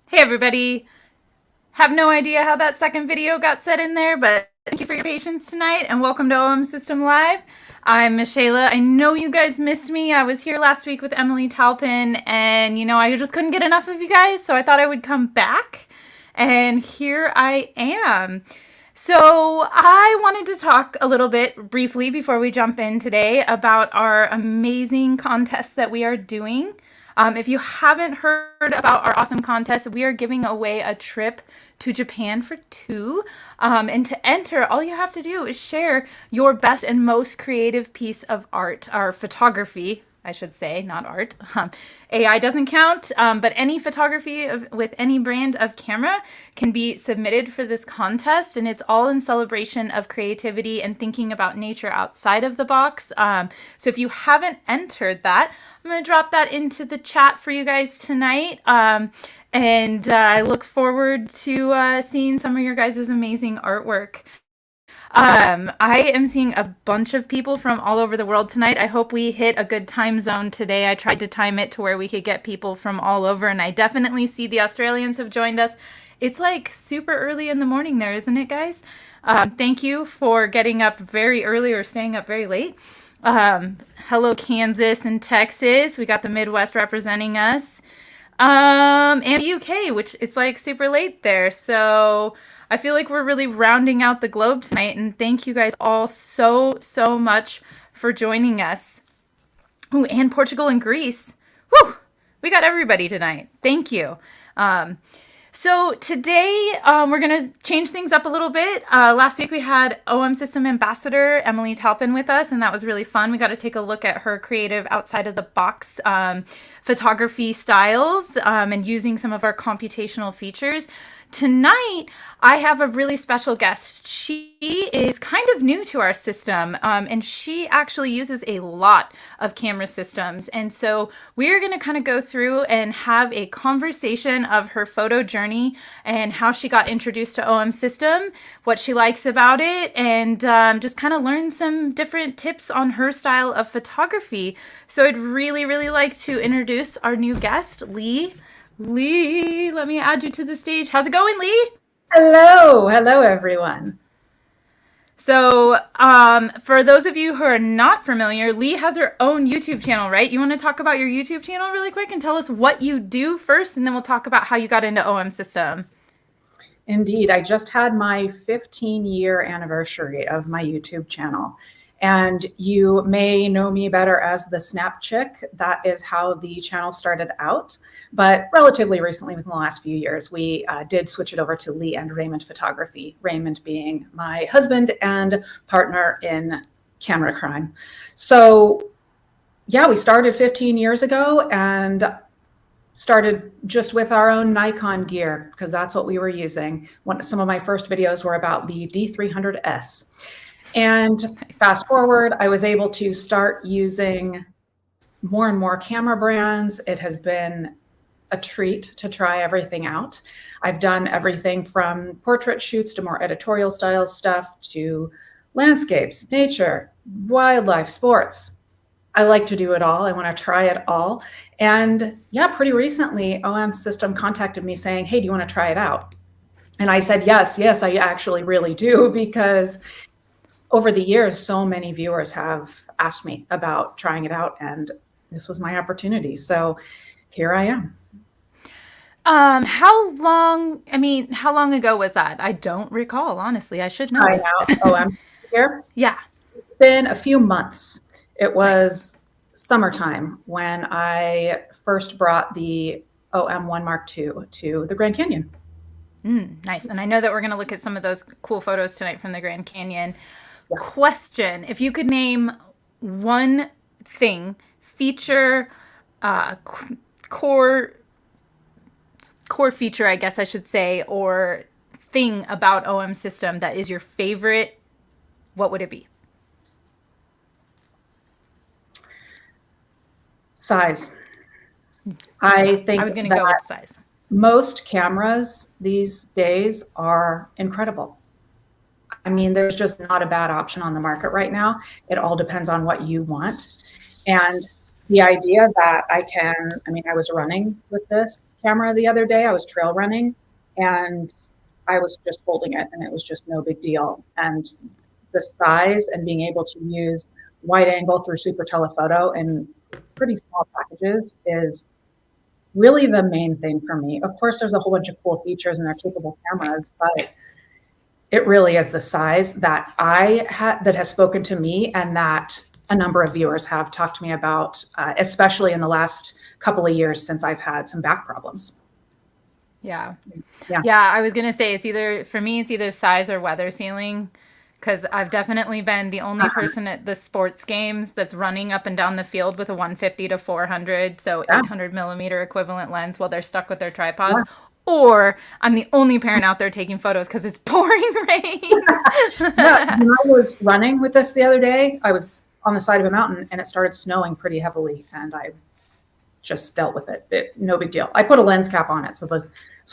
Hey everybody! Have no idea how that second video got set in there, but thank you for your patience tonight and welcome to OM System Live. I'm Mishalla. I know you guys missed me. I was here last week with Emily Talpin and I just couldn't get enough of you guys, so I thought I would come back. And here I am. So I wanted to talk a little bit briefly before we jump in today about our amazing contest that we are doing. If you haven't heard about our awesome contest, we are giving away a trip to Japan for two. And to enter, all you have to do is share your best and most creative piece of art, or photography, I should say, not art. AI doesn't count, but any photography with any brand of camera can be submitted for this contest, and it's all in celebration of creativity and thinking about nature outside of the box. So if you haven't entered that, I'm going to drop that into the chat for you guys tonight. And I look forward to seeing some of your guys' amazing artwork. I am seeing a bunch of people from all over the world tonight. I hope we hit a good time zone today. I tried to time it to where we could get people from all over, and I definitely see the Australians have joined us. It's like super early in the morning there, isn't it, guys? Thank you for getting up very early or staying up very late. Hello, Kansas and Texas. We got the Midwest representing us. And the UK, which it's like super late there. So I feel like we're really rounding out the globe tonight. And thank you guys all so much for joining us. Ooh, and Portugal and Greece. Whew, we got everybody tonight. Thank you. So today we're going to change things up a little bit. Last week we had OM System Ambassador Emily Talpin with us, and that was really fun. We got to take a look at her creative outside of the box photography styles and using some of our computational features. Tonight, I have a really special guest. She is kind of new to our system, and she actually uses a lot of camera systems. And so we're going to kind of go through and have a conversation of her photo journey and how she got introduced to OM System, what she likes about it, and just kind of learn some different tips on her style of photography. So I'd really like to introduce our new guest, Leigh. Leigh, let me add you to the stage. How's it going, Leigh? Hello everyone. So, for those of you who are not familiar, Leigh has her own YouTube channel, right? You want to talk about your YouTube channel really quick and tell us what you do first, and then we'll talk about how you got into OM System. Indeed, I just had my 15-year anniversary of my YouTube channel. And you may know me better as the Snap Chick. That is how the channel started out. But relatively recently, within the last few years, we did switch it over to Leigh and Raymond Photography, Raymond being my husband and partner in camera crime. So yeah, we started 15 years ago and started just with our own Nikon gear because that's what we were using. Some of my first videos were about the D300S. And fast forward, I was able to start using more and more camera brands. It has been a treat to try everything out. I've done everything from portrait shoots to more editorial style stuff to landscapes, nature, wildlife, sports. I like to do it all. I want to try it all. And yeah, pretty recently, OM System contacted me saying, hey, do you want to try it out? And I said, yes, I actually really do, because over the years, so many viewers have asked me about trying it out, and this was my opportunity. So here I am. How long ago was that? I don't recall, honestly. I should know Trying that. out OM here. Yeah. It's been a few months. It was summertime when I first brought the OM1 Mark II to the Grand Canyon. Nice. And I know that we're going to look at some of those cool photos tonight from the Grand Canyon. Yes. Question: if you could name one thing, feature, core feature, I guess I should say, or thing about OM System that is your favorite, what would it be? Size. I think I was going to go with size. Most cameras these days are incredible. I mean, there's just not a bad option on the market right now. It all depends on what you want. And the idea that I was running with this camera the other day. I was trail running and I was just holding it and it was just no big deal. And the size and being able to use wide angle through super telephoto in pretty small packages is really the main thing for me. Of course, there's a whole bunch of cool features and they're capable cameras, but it really is the size that that has spoken to me and that a number of viewers have talked to me about, especially in the last couple of years since I've had some back problems. Yeah. Yeah. Yeah, I was going to say for me, it's either size or weather sealing. Because I've definitely been the only person at the sports games that's running up and down the field with a 150 to 400, so Yeah. 800 millimeter equivalent lens while they're stuck with their tripods. Yeah. Or I'm the only parent out there taking photos because it's pouring rain. Yeah, when I was running with this the other day, I was on the side of a mountain and it started snowing pretty heavily and I just dealt with it. No big deal. I put a lens cap on it so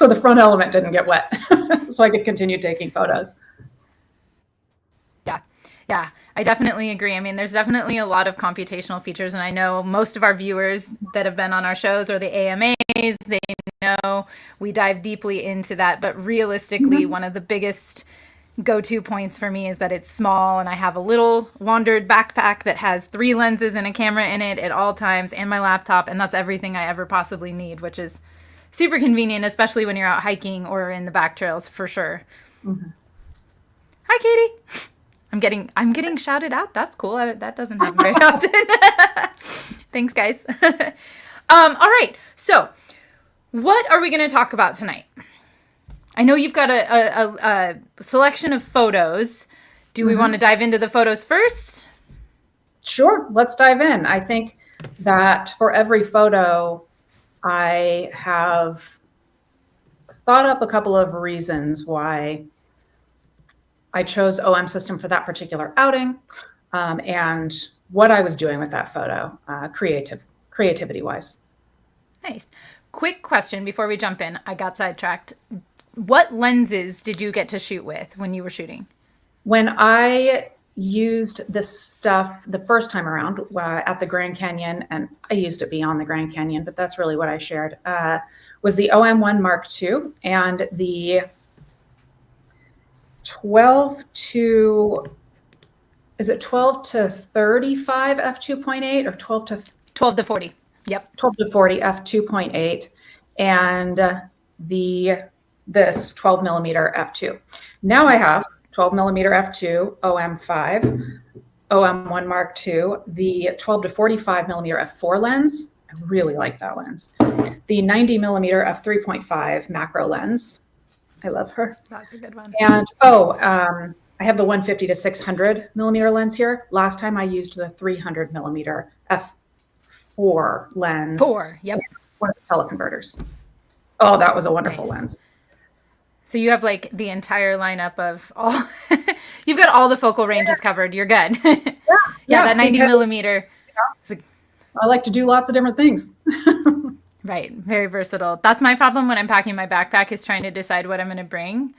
the front element didn't get wet so I could continue taking photos. Yeah, I definitely agree. I mean, there's definitely a lot of computational features, and I know most of our viewers that have been on our shows or the AMAs, they know we dive deeply into that. But realistically, one of the biggest go-to points for me is that it's small, and I have a little wandered backpack that has 3 lenses and a camera in it at all times, and my laptop, and that's everything I ever possibly need, which is super convenient, especially when you're out hiking or in the back trails, for sure. Mm-hmm. Hi, Katie. I'm getting shouted out. That's cool. That doesn't happen very often. Thanks, guys. All right. So, what are we going to talk about tonight? I know you've got a selection of photos. Do we want to dive into the photos first? Sure. Let's dive in. I think that for every photo, I have thought up a couple of reasons why I chose OM System for that particular outing, and what I was doing with that photo, creativity-wise. Nice. Quick question before we jump in. I got sidetracked. What lenses did you get to shoot with when you were shooting? When I used this stuff the first time around at the Grand Canyon, and I used it beyond the Grand Canyon, but that's really what I shared, was the OM1 Mark II and the 12 to 35 f2.8 or 12 to 40. Yep. 12 to 40 f2.8 and this 12 millimeter f2. Now I have 12 millimeter f2, OM5, OM1 Mark II, the 12 to 45 millimeter f4 lens. I really like that lens. The 90 millimeter f3.5 macro lens. I love her. That's a good one. And I have the 150 to 600 millimeter lens here. Last time I used the 300 millimeter f4 lens. 4, yep. One of the teleconverters. Oh, that was a wonderful lens. So you have like the entire lineup of all. You've got all the focal ranges covered. You're good. Yeah, that 90 millimeter. I like to do lots of different things. Right. Very versatile. That's my problem when I'm packing my backpack, is trying to decide what I'm going to bring.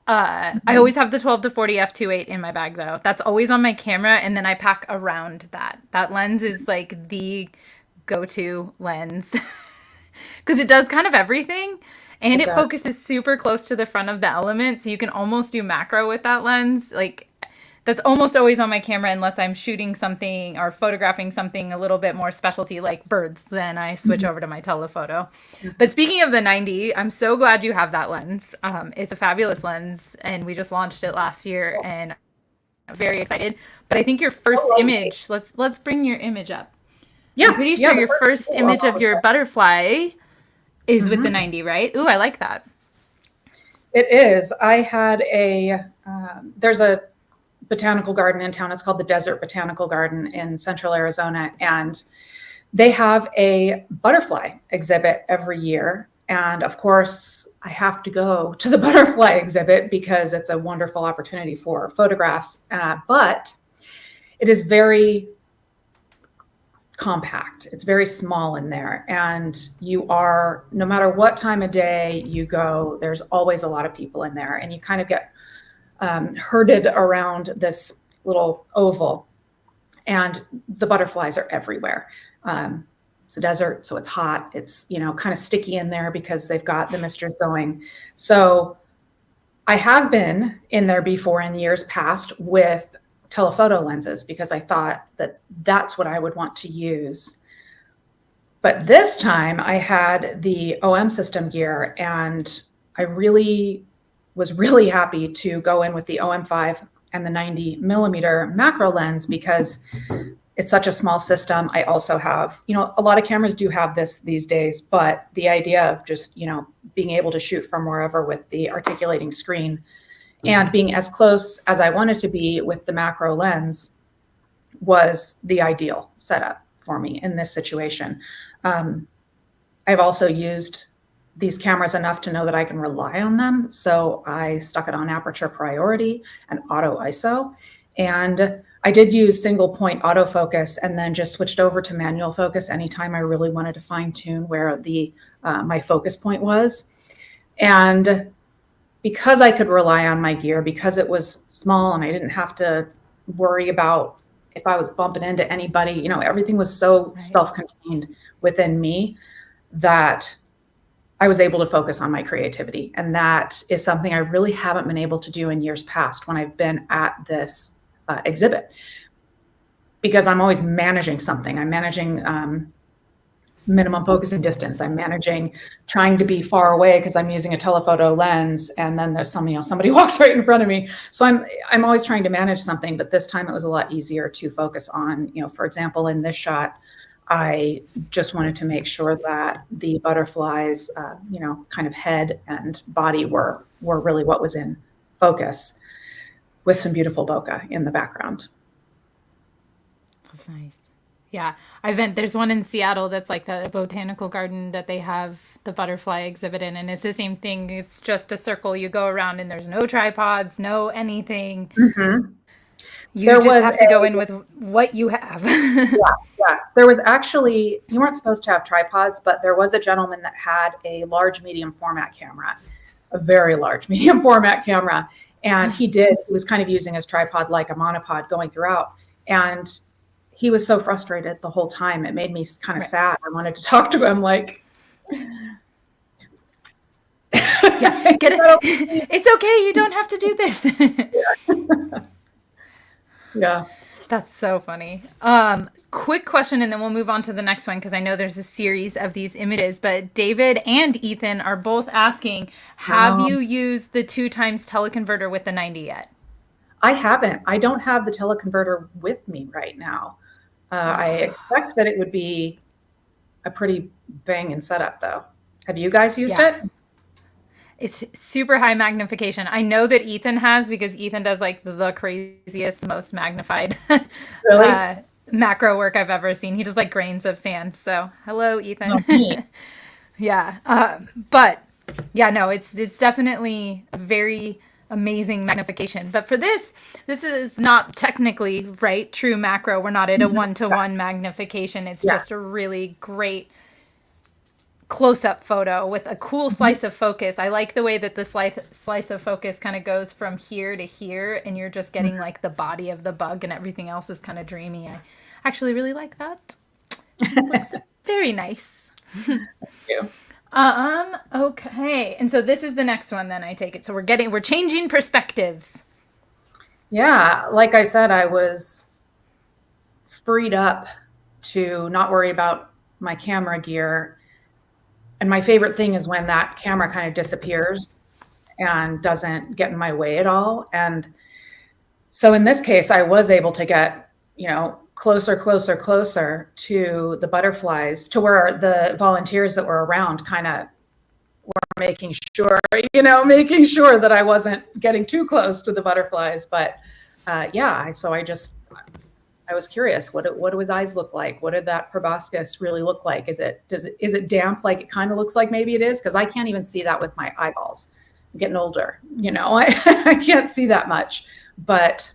I always have the 12 to 40 f2.8 in my bag, though. That's always on my camera, and then I pack around that. That lens is like the go-to lens because it does kind of everything, and it focuses super close to the front of the element, so you can almost do macro with that lens. Like, that's almost always on my camera unless I'm shooting something or photographing something a little bit more specialty like birds. Then I switch over to my telephoto. But speaking of the 90, I'm so glad you have that lens. It's a fabulous lens, and we just launched it last year, and I'm very excited. But I think your first image, let's bring your image up. Yeah, I'm pretty sure your first image of your butterfly is with the 90, right? Ooh, I like that. It is. I had there's a botanical garden in town. It's called the Desert Botanical Garden in Central Arizona. And they have a butterfly exhibit every year. And of course, I have to go to the butterfly exhibit because it's a wonderful opportunity for photographs. But it is very compact. It's very small in there. And no matter what time of day you go, there's always a lot of people in there. And you kind of get herded around this little oval, and the butterflies are everywhere. It's a desert, so it's hot. It's, kind of sticky in there because they've got the misters going. So I have been in there before in years past with telephoto lenses because I thought that that's what I would want to use. But this time I had the OM system gear, and I was really happy to go in with the OM5 and the 90 millimeter macro lens because it's such a small system. I also have, a lot of cameras do have this these days, but the idea of just, being able to shoot from wherever with the articulating screen and being as close as I wanted to be with the macro lens was the ideal setup for me in this situation. I've also used these cameras enough to know that I can rely on them. So I stuck it on aperture priority and auto ISO. And I did use single point autofocus and then just switched over to manual focus anytime I really wanted to fine tune where my focus point was. And because I could rely on my gear, because it was small and I didn't have to worry about if I was bumping into anybody, everything was so self-contained within me that I was able to focus on my creativity. And that is something I really haven't been able to do in years past when I've been at this exhibit, because I'm always managing something. I'm managing minimum focus and distance. I'm managing trying to be far away because I'm using a telephoto lens, and then there's somebody walks right in front of me. So I'm always trying to manage something, but this time it was a lot easier to focus on, for example, in this shot, I just wanted to make sure that the butterflies, kind of head and body were really what was in focus, with some beautiful bokeh in the background. That's nice. Yeah, there's one in Seattle that's like the botanical garden that they have the butterfly exhibit in, and it's the same thing. It's just a circle you go around, and there's no tripods, no anything. Mm-hmm. You just have to go in with what you have. Yeah. There was actually, you weren't supposed to have tripods, but there was a gentleman that had a large medium format camera, a very large medium format camera. And he was kind of using his tripod like a monopod going throughout. And he was so frustrated the whole time. It made me kind of sad. I wanted to talk to him like, yeah, get it. It's okay. You don't have to do this. Yeah. That's so funny. Quick question, and then we'll move on to the next one because I know there's a series of these images. But David and Ethan are both asking, have you used the 2x teleconverter with the 90 yet? I haven't. I don't have the teleconverter with me right now. I expect that it would be a pretty banging setup, though. Have you guys used it? It's super high magnification. I know that Ethan has, because Ethan does like the craziest, most magnified macro work I've ever seen. He does like grains of sand. So hello, Ethan. Yeah. But yeah, no, it's definitely very amazing magnification. But for this is not technically true macro. We're not at a 1-to-1 magnification. It's just a really great close-up photo with a cool slice of focus. I like the way that the slice of focus kind of goes from here to here, and you're just getting like the body of the bug, and everything else is kind of dreamy. I actually really like that. It looks very nice. Thank you. Okay. And so this is the next one then, I take it. So we're changing perspectives. Yeah, like I said, I was freed up to not worry about my camera gear. And my favorite thing is when that camera kind of disappears and doesn't get in my way at all. And so in this case, I was able to get, closer to the butterflies, to where the volunteers that were around kind of were making sure that I wasn't getting too close to the butterflies. But I was curious, what do his eyes look like? What did that proboscis really look like? Is it damp like it kind of looks like maybe it is? Because I can't even see that with my eyeballs. I'm getting older, I can't see that much. But,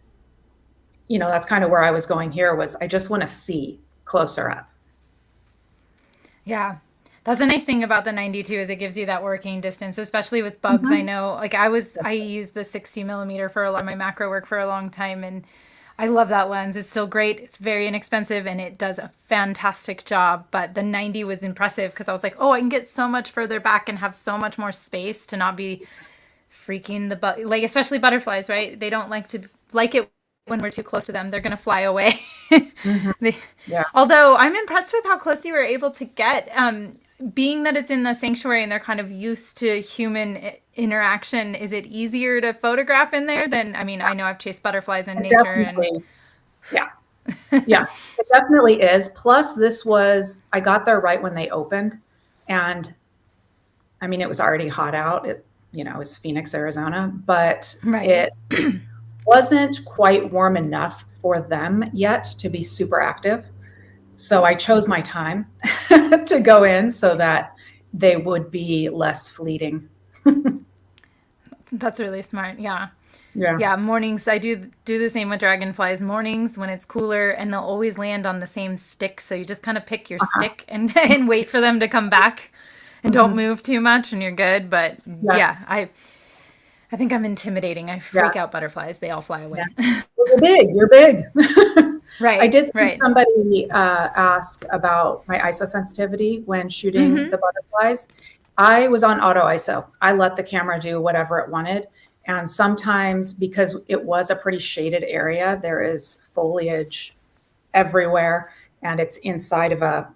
that's kind of where I was going here, was I just want to see closer up. Yeah. That's the nice thing about the 92 is it gives you that working distance, especially with bugs. I know, like I used the 60 millimeter for a lot of my macro work for a long time, and I love that lens. It's still great. It's very inexpensive and it does a fantastic job. But the 90 was impressive because I was like, oh, I can get so much further back and have so much more space to not be freaking like especially butterflies, right? They don't like it when we're too close to them. They're gonna fly away. Hmm. They, Yeah. although I'm impressed with how close you were able to get. Being that it's in the sanctuary and they're kind of used to human interaction, is it easier to photograph in there than? I mean, I know I've chased butterflies in nature, and Definitely. Yeah. Yeah, it definitely is. Plus, I got there right when they opened. And I mean, it was already hot out. It was Phoenix, Arizona, but right. it wasn't quite warm enough for them yet to be super active. So I chose my time to go in so that they would be less fleeting. That's really smart. Yeah. Yeah. Yeah, mornings I do the same with dragonflies. Mornings when it's cooler and they'll always land on the same stick, so you just kind of pick your Uh-huh. stick and and wait for them to come back and don't Hmm. move too much and you're good. But Yeah. yeah, I think I'm intimidating. I Yeah. freak out butterflies. They all fly Yeah. away. Well, you're big. You're big. I Right, did see right. somebody ask about my ISO sensitivity when shooting Mhm. the butterflies. I was on auto ISO. I let the camera do whatever it wanted. And sometimes, because it was a pretty shaded area, there is foliage everywhere and it's inside of a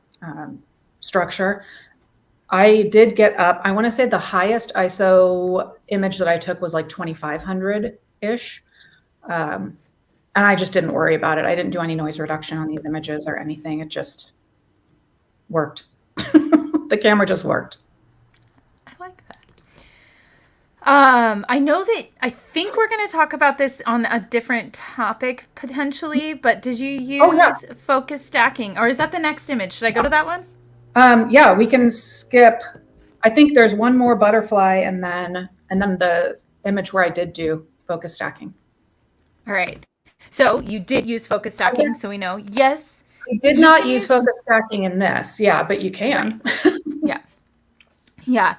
structure. I did get up, I want to say the highest ISO image that I took was like 2500 ish. Um, and I just didn't worry about it. I didn't do any noise reduction on these images or anything. It just worked. The camera just worked. I like that. I know that I think we're going to talk about this on a different topic potentially, but did you Oh yeah. use focus stacking or is that the next image? Should I go to that one? Yeah, we can skip. I think there's one more butterfly and then the image where I did do focus stacking. All right. So you did use focus I stacking, guess so we know. Yes, I did you not can use use. focus stacking in this. Yeah, but you Right. can. Yeah. Yeah.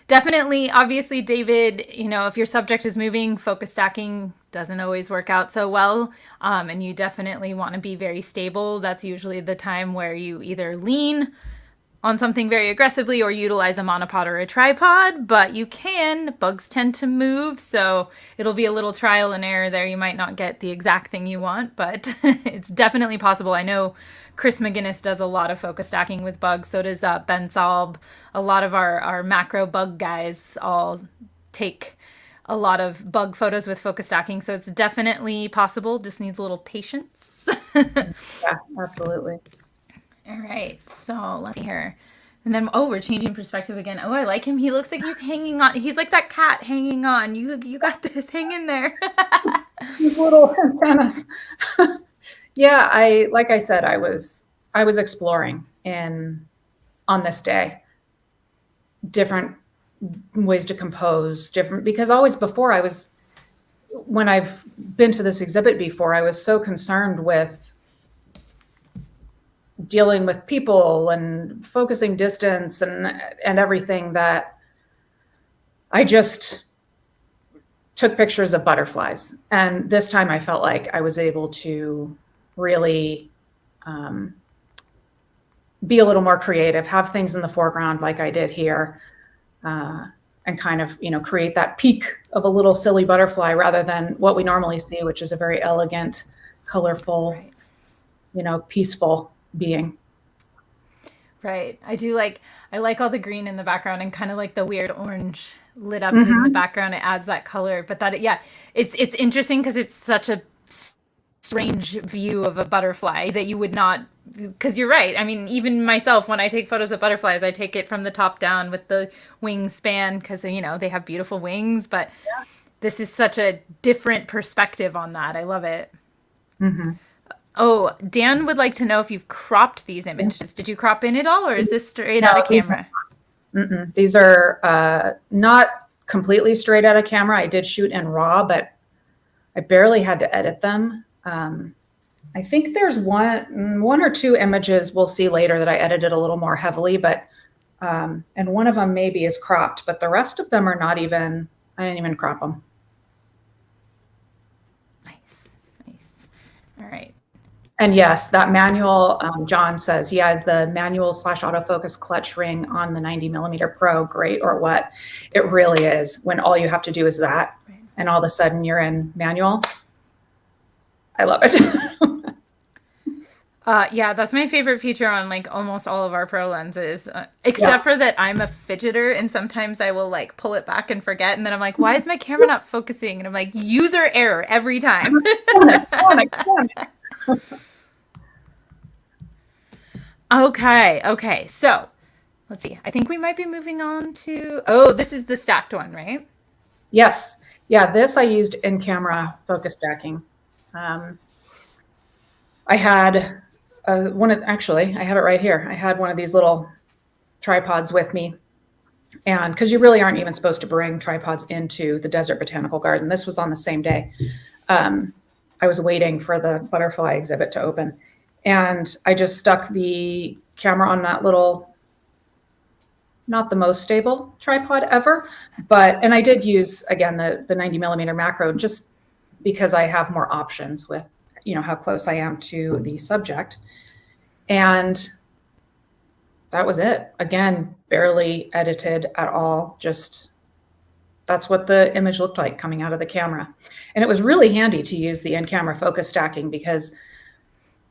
Definitely. Obviously, David, if your subject is moving, focus stacking doesn't always work out so well. And you definitely want to be very stable. That's usually the time where you either lean on something very aggressively or utilize a monopod or a tripod, but bugs tend to move, so it'll be a little trial and error there. You might not get the exact thing you want, but it's definitely possible. I know Chris McGinnis does a lot of focus stacking with bugs, so does Ben Salb. A lot of our macro bug guys all take a lot of bug photos with focus stacking, so it's definitely possible, just needs a little patience. Yeah, absolutely. All right, so let's see here. And then, we're changing perspective again. Oh, I like him. He looks like he's hanging on. He's like that cat hanging on. You got this. Hang in there. These little antennas. Yeah, like I said, I was exploring in on this day different ways to compose, different because always before when I've been to this exhibit before, I was so concerned with dealing with people and focusing distance and everything that I just took pictures of butterflies. And this time I felt like I was able to really be a little more creative, have things in the foreground like I did here, and kind of, create that peak of a little silly butterfly rather than what we normally see, which is a very elegant, colorful, Right. Peaceful being. Right. I like all the green in the background and kind of like the weird orange lit up in the Mm-hmm. background. It adds that color. But it's interesting because it's such a strange view of a butterfly that you would not, because you're right. I mean, even myself, when I take photos of butterflies, I take it from the top down with the wingspan because, they have beautiful wings. But this is such a different perspective on that. I love it. Mm-hmm. Oh, Dan would like to know if you've cropped these images. Did you crop in at all, or is this straight No, out of camera? these are not completely straight out of camera. I did shoot in RAW, but I barely had to edit them. I think there's one or two images we'll see later that I edited a little more heavily, but and one of them maybe is cropped, but the rest of them are not even. I didn't even crop them. Nice, nice. And yes, that manual, John says, yeah, is the manual / autofocus clutch ring on the 90mm Pro great or what? It really is, when all you have to do is that, and all of a sudden you're in manual. I love it. Yeah, that's my favorite feature on like almost all of our pro lenses, except for that I'm a fidgeter and sometimes I will like pull it back and forget. And then I'm like, why is my camera not focusing? And I'm like, user error every time. Okay. So let's see. I think we might be moving on to, oh, this is the stacked one, right? Yes. Yeah, this I used in camera focus stacking. I had actually, I have it right here. I had one of these little tripods with me. And because you really aren't even supposed to bring tripods into the Desert Botanical Garden. This was on the same day. I was waiting for the butterfly exhibit to open. And I just stuck the camera on that little, not the most stable tripod ever, and I did use, again, the 90mm macro just because I have more options with, how close I am to the subject. And that was it. Again, barely edited at all. Just that's what the image looked like coming out of the camera. And it was really handy to use the in-camera focus stacking, because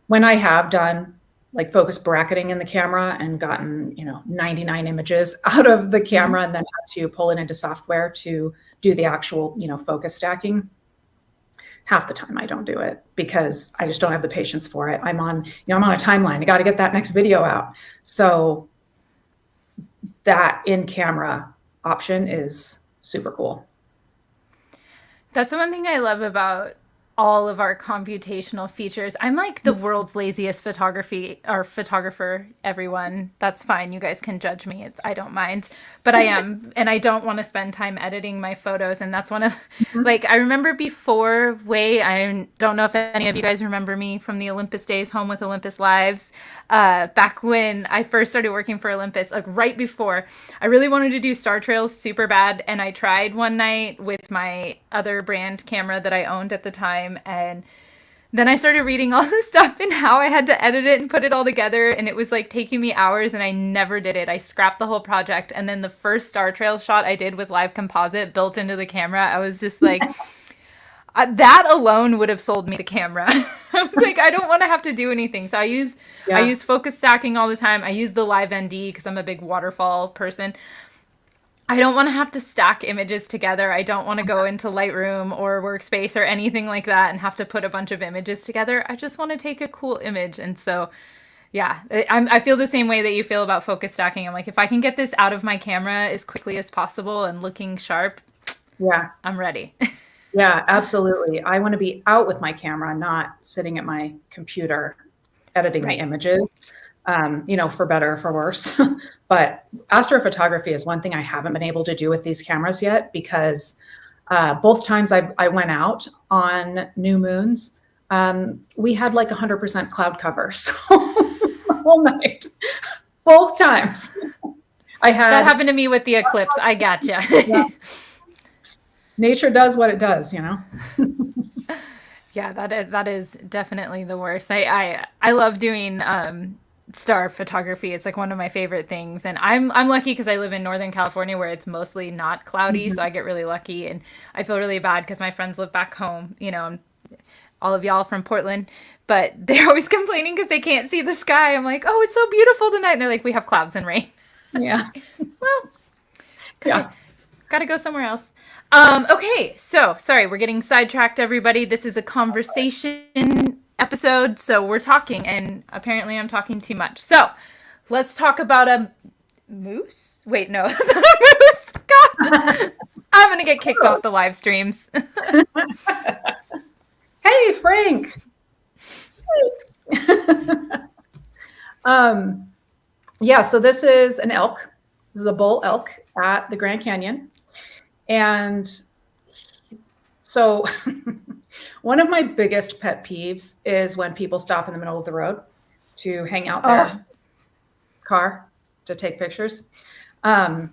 when I have done like focus bracketing in the camera and gotten, 99 images out of the camera and then had to pull it into software to do the actual, focus stacking, half the time I don't do it because I just don't have the patience for it. I'm on a timeline. I got to get that next video out. So that in-camera option is super cool. That's the one thing I love about all of our computational features. I'm like the world's laziest photographer, everyone. That's fine. You guys can judge me. I don't mind. But I am. And I don't want to spend time editing my photos. And that's one of, like, I remember before, I don't know if any of you guys remember me from the Olympus days, Home with Olympus Lives. Back when I first started working for Olympus, like right before, I really wanted to do star trails super bad. And I tried one night with my other brand camera that I owned at the time. And then I started reading all the stuff and how I had to edit it and put it all together. And it was like taking me hours and I never did it. I scrapped the whole project. And then the first star trail shot I did with live composite built into the camera, I was just like, that alone would have sold me the camera. I was like, I don't want to have to do anything. So I use focus stacking all the time. I use the Live ND because I'm a big waterfall person. I don't want to have to stack images together. I don't want to go into Lightroom or Workspace or anything like that and have to put a bunch of images together. I just want to take a cool image. And so, yeah, I feel the same way that you feel about focus stacking. I'm like, if I can get this out of my camera as quickly as possible and looking sharp, I'm ready. Yeah, absolutely. I want to be out with my camera, not sitting at my computer editing the images. For better or for worse. But astrophotography is one thing I haven't been able to do with these cameras yet, because both times I went out on new moons, we had like 100% cloud cover. So the whole night, both times. That happened to me with the eclipse. I gotcha. Yeah. Nature does what it does, Yeah, that is definitely the worst. I love doing star photography. It's like one of my favorite things, and I'm lucky because I live in Northern California where it's mostly not cloudy, so I get really lucky. And I feel really bad because my friends live back home, and all of y'all from Portland, but they're always complaining because they can't see the sky. I'm like, oh, it's so beautiful tonight, and they're like, we have clouds and rain. Yeah. Well, gotta go somewhere else. Okay, so sorry, we're getting sidetracked, everybody. This is a conversation episode, so we're talking, and apparently I'm talking too much. So let's talk about a moose. Wait, no, it's not a moose. God, I'm gonna get kicked off the live streams. Hey, Frank. So this is an elk. This is a bull elk at the Grand Canyon. And so one of my biggest pet peeves is when people stop in the middle of the road to hang out their car to take pictures. Well,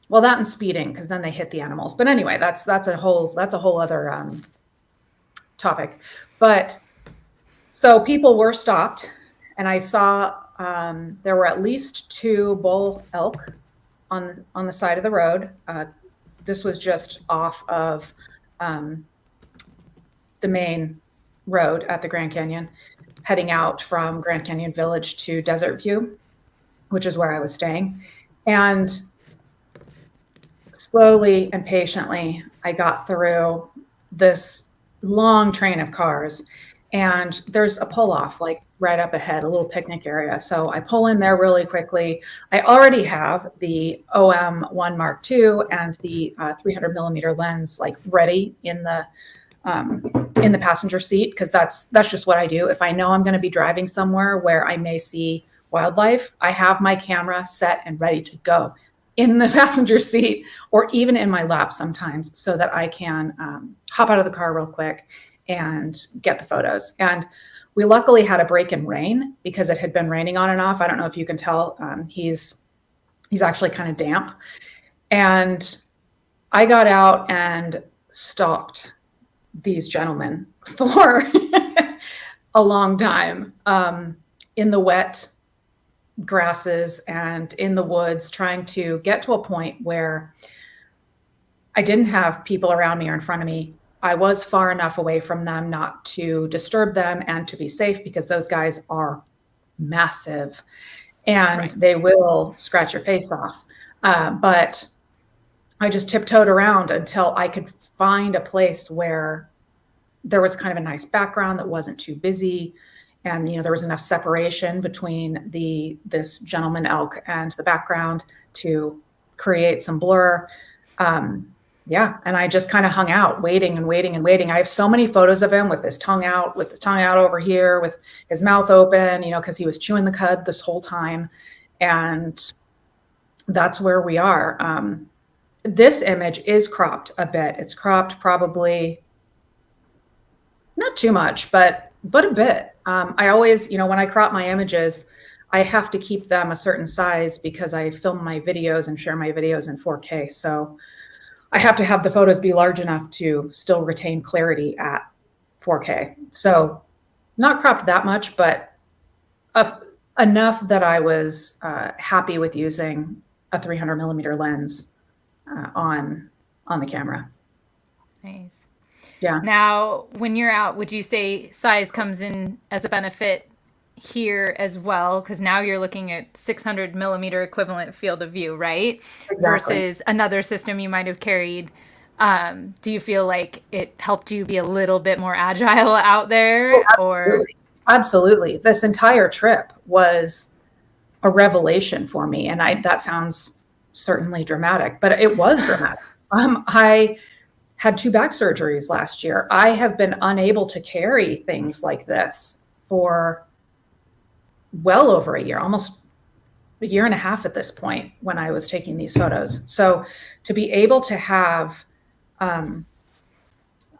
that and speeding, because then they hit the animals. But anyway, that's a whole other topic. But So people were stopped, and I saw there were at least 2 bull elk on the side of the road. This was just off of the main road at the Grand Canyon, heading out from Grand Canyon Village to Desert View, which is where I was staying. And slowly and patiently, I got through this long train of cars, and there's a pull off like right up ahead, a little picnic area. So I pull in there really quickly. I already have the OM1 Mark II and the 300 millimeter lens like ready in the passenger seat, because that's just what I do. If I know I'm going to be driving somewhere where I may see wildlife, I have my camera set and ready to go in the passenger seat, or even in my lap sometimes, so that I can hop out of the car real quick and get the photos. And we luckily had a break in rain, because it had been raining on and off. I don't know if you can tell, he's actually kind of damp. And I got out and stalked these gentlemen for a long time, in the wet grasses and in the woods, trying to get to a point where I didn't have people around me or in front of me. I was far enough away from them not to disturb them and to be safe, because those guys are massive and Right. they will scratch your face off. But I just tiptoed around until I could find a place where there was kind of a nice background that wasn't too busy. And, there was enough separation between this gentleman elk and the background to create some blur. Yeah. And I just kind of hung out, waiting and waiting and waiting. I have so many photos of him with his tongue out over here, with his mouth open, because he was chewing the cud this whole time. And that's where we are. This image is cropped a bit. It's cropped probably not too much, but a bit. I always, when I crop my images, I have to keep them a certain size, because I film my videos and share my videos in 4K. So I have to have the photos be large enough to still retain clarity at 4K. So not cropped that much, but enough that I was happy with using a 300 millimeter lens on the camera. Nice. Yeah. Now, when you're out, would you say size comes in as a benefit here as well? Because now you're looking at 600 millimeter equivalent field of view, right? Exactly. Versus another system you might have carried. Do you feel like it helped you be a little bit more agile out there? Absolutely. Absolutely. This entire trip was a revelation for me. And that sounds certainly dramatic, but it was dramatic. I had 2 back surgeries last year. I have been unable to carry things like this for well over a year, almost a year and a half at this point, when I was taking these photos. So to be able to have, I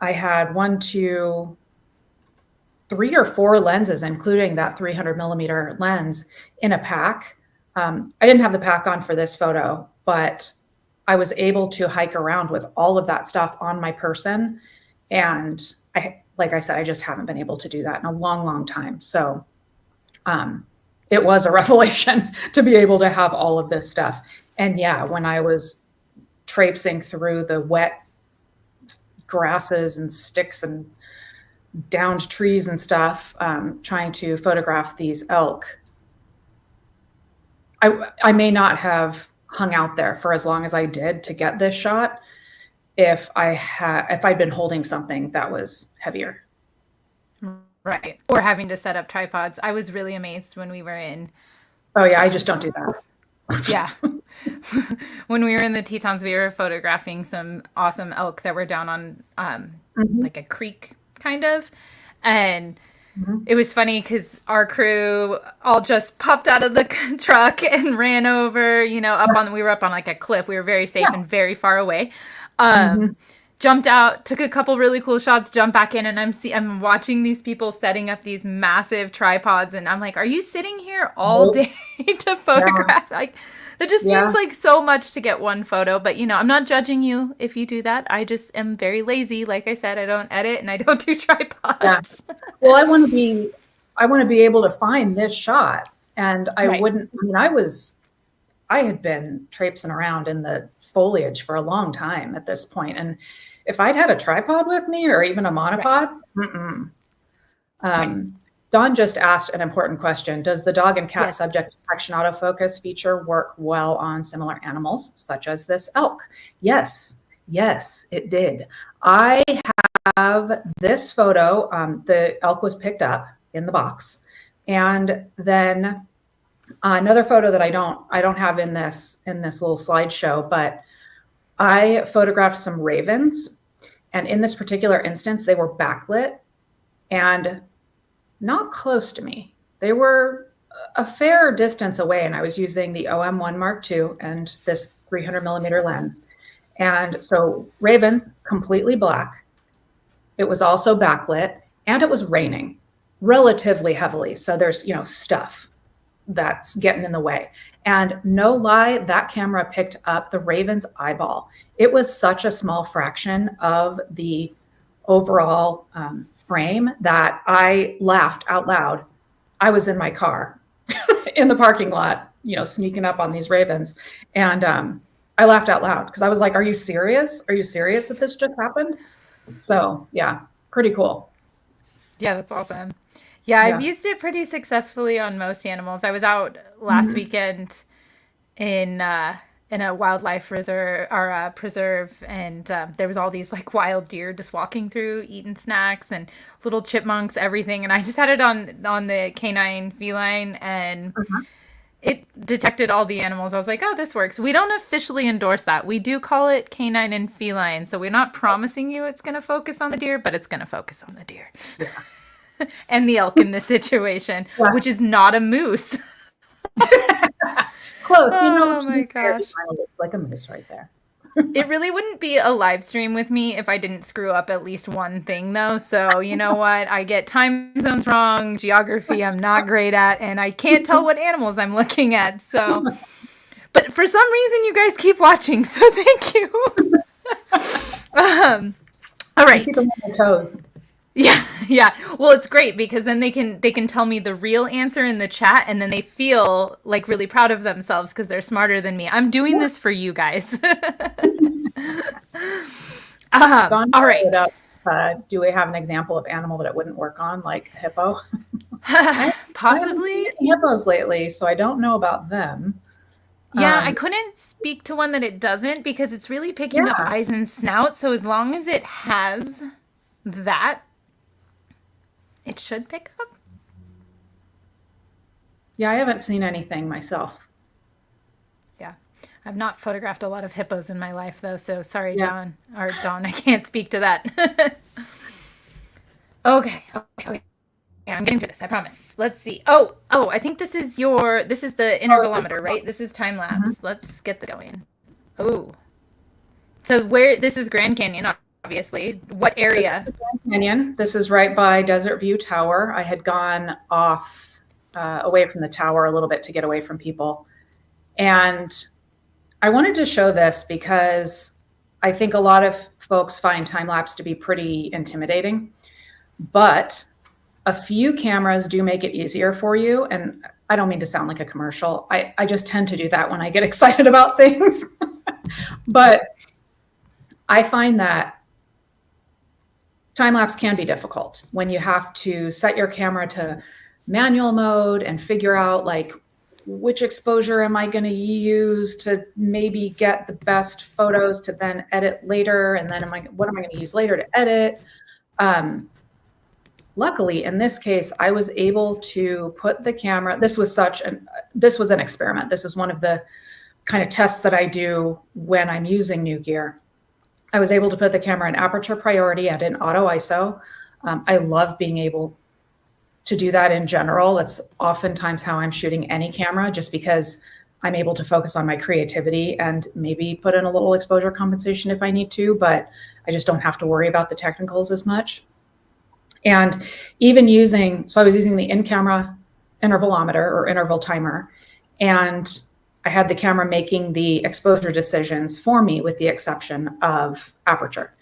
had 1, 2, 3 or 4 lenses, including that 300 millimeter lens, in a pack. I didn't have the pack on for this photo, but I was able to hike around with all of that stuff on my person. And like I said, I just haven't been able to do that in a long, long time. So it was a revelation to be able to have all of this stuff. And yeah, when I was traipsing through the wet grasses and sticks and downed trees and stuff, trying to photograph these elk, I may not have hung out there for as long as I did to get this shot if I'd been holding something that was heavier. Right. Or having to set up tripods. I was really amazed when we were in. Oh yeah, I just don't do that. Yeah. When we were in the Tetons, we were photographing some awesome elk that were down on like a creek kind of. And it was funny because our crew all just popped out of the truck and ran over, we were up on like a cliff. We were very safe and very far away. Jumped out, took a couple really cool shots, jumped back in, and I'm watching these people setting up these massive tripods, and I'm like, are you sitting here all day to photograph? Yeah. Like, that just seems like so much to get one photo, but I'm not judging you if you do that. I just am very lazy. Like I said, I don't edit and I don't do tripods. Yeah. Well, I want to be I want to be able to find this shot. And I Right. wouldn't, I mean, I had been traipsing around in the foliage for a long time at this point. And if I'd had a tripod with me or even a monopod, Dawn just asked an important question. Does the dog and cat Yes. subject detection autofocus feature work well on similar animals, such as this elk? Yes, it did. I have this photo. The elk was picked up in the box. And then another photo that I don't have in this little slideshow, but I photographed some ravens. And in this particular instance, they were backlit and not close to me. They were a fair distance away, and I was using the OM1 Mark II and this 300 millimeter lens. And so ravens, completely black. It was also backlit, and it was raining relatively heavily. So there's, stuff that's getting in the way. And no lie, that camera picked up the raven's eyeball. It was such a small fraction of the overall frame that I laughed out loud. I was in my car in the parking lot, sneaking up on these ravens. And I laughed out loud because I was like, are you serious? Are you serious that this just happened? So yeah, pretty cool. Yeah, that's awesome. Yeah, I've used it pretty successfully on most animals. I was out last weekend in a wildlife reserve or a preserve, and there was all these like wild deer just walking through, eating snacks and little chipmunks, everything. And I just had it on the canine feline, and it detected all the animals. I was like, oh, this works. We don't officially endorse that. We do call it canine and feline, so we're not promising you it's going to focus on the deer, but it's going to focus on the deer. Yeah. And the elk in this situation, which is not a moose. Close. Oh my gosh. It looks like a moose right there. It really wouldn't be a live stream with me if I didn't screw up at least one thing, though. So, you know what? I get time zones wrong, geography I'm not great at, and I can't tell what animals I'm looking at. So, but for some reason, you guys keep watching, so thank you. All right. Keep them on their toes. Yeah. Well, it's great because then they can tell me the real answer in the chat, and then they feel like really proud of themselves because they're smarter than me. I'm doing this for you guys. All right. Do we have an example of animal that it wouldn't work on, like a hippo? Possibly. I haven't seen hippos lately, so I don't know about them. Yeah, I couldn't speak to one that it doesn't because it's really picking up eyes and snout. So as long as it has that, it should pick up. Yeah, I haven't seen anything myself. Yeah. I've not photographed a lot of hippos in my life, though, so sorry, John, or Dawn, I can't speak to that. Okay. Yeah, I'm getting through this, I promise. Let's see. Oh, I think this is the intervalometer, right? This is time-lapse. Let's get this going. Oh. So this is Grand Canyon, obviously. What area? This is Grand Canyon. This is right by Desert View Tower. I had gone off away from the tower a little bit to get away from people. And I wanted to show this because I think a lot of folks find time-lapse to be pretty intimidating, but a few cameras do make it easier for you. And I don't mean to sound like a commercial. I just tend to do that when I get excited about things. But I find that time-lapse can be difficult when you have to set your camera to manual mode and figure out like which exposure am I going to use to maybe get the best photos to then edit later, and then what am I going to use later to edit? Luckily, in this case, I was able to put the camera. This was an experiment. This is one of the kind of tests that I do when I'm using new gear. I was able to put the camera in aperture priority and in auto ISO. I love being able to do that in general. That's oftentimes how I'm shooting any camera, just because I'm able to focus on my creativity and maybe put in a little exposure compensation if I need to, but I just don't have to worry about the technicals as much. And even I was using the in-camera intervalometer or interval timer, and I had the camera making the exposure decisions for me with the exception of aperture.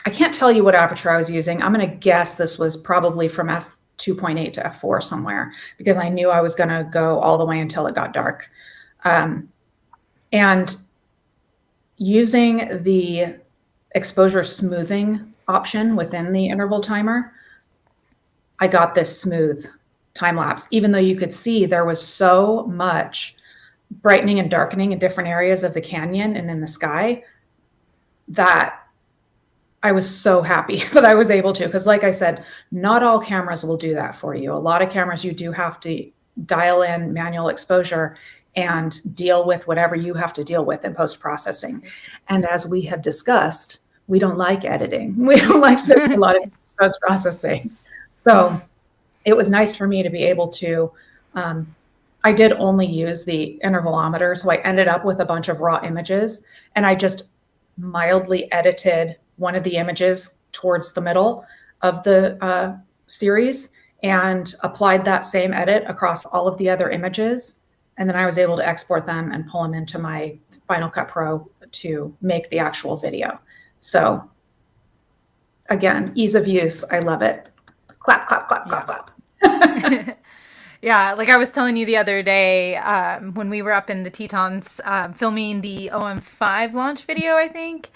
I can't tell you what aperture I was using. I'm going to guess this was probably from f2.8 to f4 somewhere, because I knew I was going to go all the way until it got dark. And using the exposure smoothing option within the interval timer, I got this smooth time lapse, even though you could see there was so much brightening and darkening in different areas of the canyon and in the sky, that I was so happy that I was able to, because like I said, not all cameras will do that for you. A lot of cameras, you do have to dial in manual exposure and deal with whatever you have to deal with in post-processing. And as we have discussed, we don't like editing. We don't like a lot of post-processing. So it was nice for me to be able to, I did only use the intervalometer. So I ended up with a bunch of raw images, and I just mildly edited one of the images towards the middle of the series and applied that same edit across all of the other images. And then I was able to export them and pull them into my Final Cut Pro to make the actual video. So again, ease of use. I love it. Clap, clap, clap, clap, clap. Yeah, like I was telling you the other day, when we were up in the Tetons filming the OM5 launch video, I think,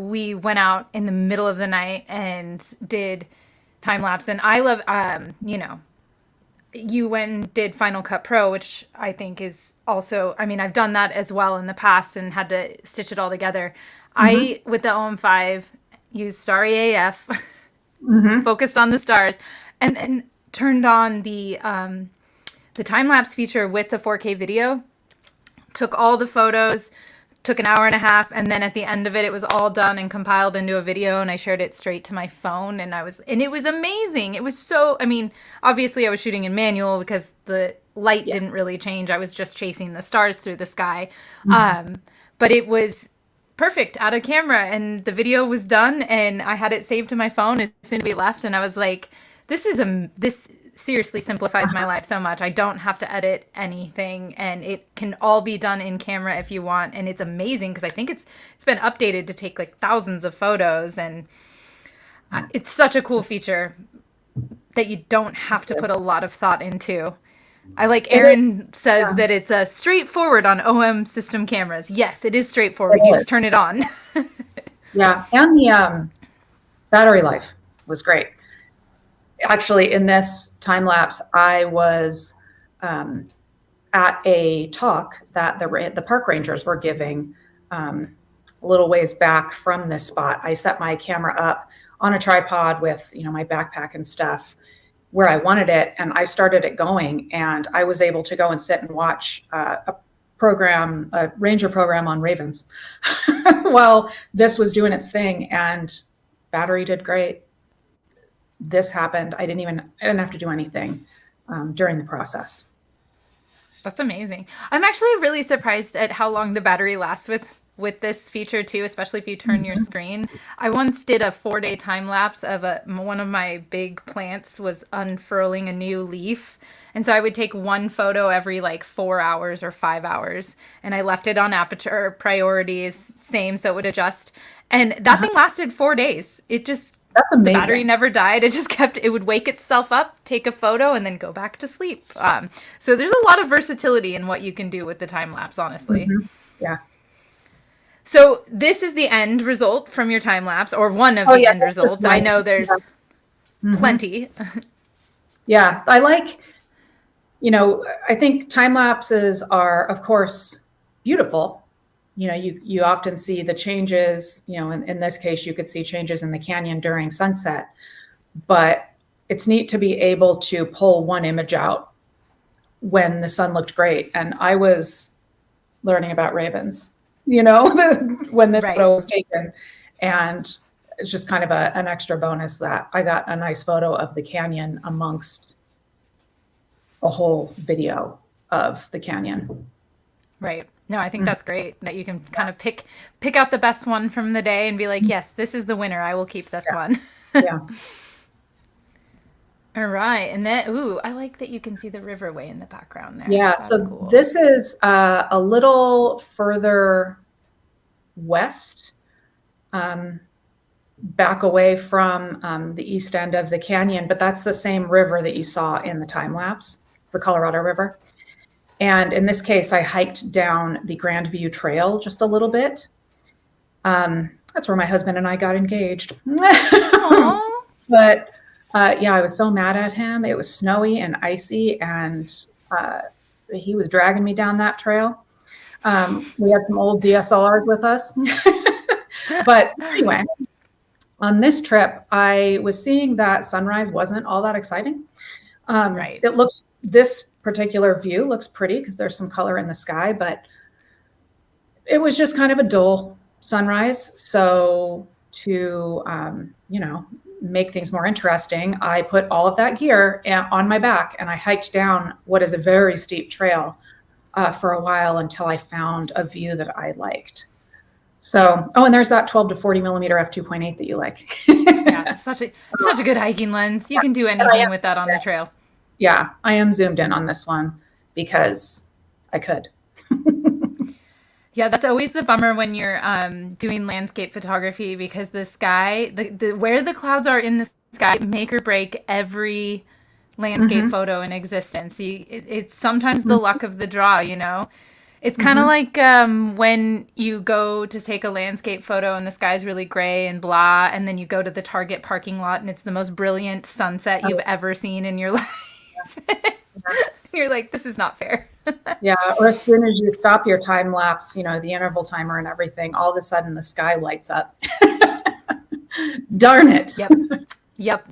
we went out in the middle of the night and did time lapse. And I love, you know, you went and did Final Cut Pro, which I think is also, I mean, I've done that as well in the past and had to stitch it all together. I, with the OM5, used Starry AF, focused on the stars, and then turned on the time-lapse feature with the 4K video, took all the photos, took an hour and a half, and then at the end of it, it was all done and compiled into a video, and I shared it straight to my phone, and it was amazing. It was so, I mean, obviously I was shooting in manual because the light didn't really change. I was just chasing the stars through the sky. But it was perfect out of camera, and the video was done, and I had it saved to my phone as soon as we left, and I was like, this seriously simplifies my life so much. I don't have to edit anything, and it can all be done in camera if you want. And it's amazing because I think it's been updated to take like thousands of photos, and it's such a cool feature that you don't have to put a lot of thought into. I like Aaron says that it's straightforward on OMSYSTEM.Cameras. Yes, it is straightforward. You just turn it on. Yeah, and the battery life was great. Actually, in this time lapse, I was at a talk that the park rangers were giving a little ways back from this spot. I set my camera up on a tripod with, you know, my backpack and stuff where I wanted it, and I started it going, and I was able to go and sit and watch a ranger program on ravens while this was doing its thing, and battery did great. This happened. I didn't have to do anything during the process. That's amazing. I'm actually really surprised at how long the battery lasts with this feature too, especially if you turn your screen. I once did a 4-day time lapse of one of my big plants was unfurling a new leaf. And so I would take one photo every like 4 hours or 5 hours, and I left it on aperture priorities, same, so it would adjust. And that thing lasted 4 days. That's amazing. The battery never died. It would wake itself up, take a photo, and then go back to sleep. So there's a lot of versatility in what you can do with the time lapse, honestly. Yeah. So this is the end result from your time lapse, or one of the end results. I know there's plenty. Yeah, I like, you know, I think time lapses are, of course, beautiful. You know, you often see the changes, you know, in this case, you could see changes in the canyon during sunset, but it's neat to be able to pull one image out when the sun looked great. And I was learning about ravens, you know, when this photo was taken. And it's just kind of an extra bonus that I got a nice photo of the canyon amongst a whole video of the canyon. Right. No, I think that's great that you can kind of pick out the best one from the day and be like, yes, this is the winner. I will keep this one. Yeah. All right. And then, I like that you can see the riverway in the background there. Yeah. That's so cool. This is a little further west. back away from the east end of the canyon, but that's the same river that you saw in the time lapse. It's the Colorado River. And in this case, I hiked down the Grandview Trail just a little bit. That's where my husband and I got engaged. But yeah, I was so mad at him. It was snowy and icy, and he was dragging me down that trail. We had some old DSLRs with us. But anyway, on this trip, I was seeing that sunrise wasn't all that exciting. Right. This particular view looks pretty because there's some color in the sky, but it was just kind of a dull sunrise. So to, make things more interesting, I put all of that gear on my back and I hiked down what is a very steep trail for a while until I found a view that I liked. So, and there's that 12 to 40 millimeter f2.8 that you like. Yeah, such a good hiking lens. You can do anything with that on the trail. Yeah, I am zoomed in on this one because I could. Yeah, that's always the bummer when you're doing landscape photography, because the sky, where the clouds are in the sky, make or break every landscape photo in existence. It's sometimes the luck of the draw, It's kind of like when you go to take a landscape photo and the sky's really gray and blah, and then you go to the Target parking lot and it's the most brilliant sunset you've ever seen in your life. You're like, this is not fair. Yeah, or as soon as you stop your time lapse, the interval timer and everything, all of a sudden the sky lights up. Darn it. Yep.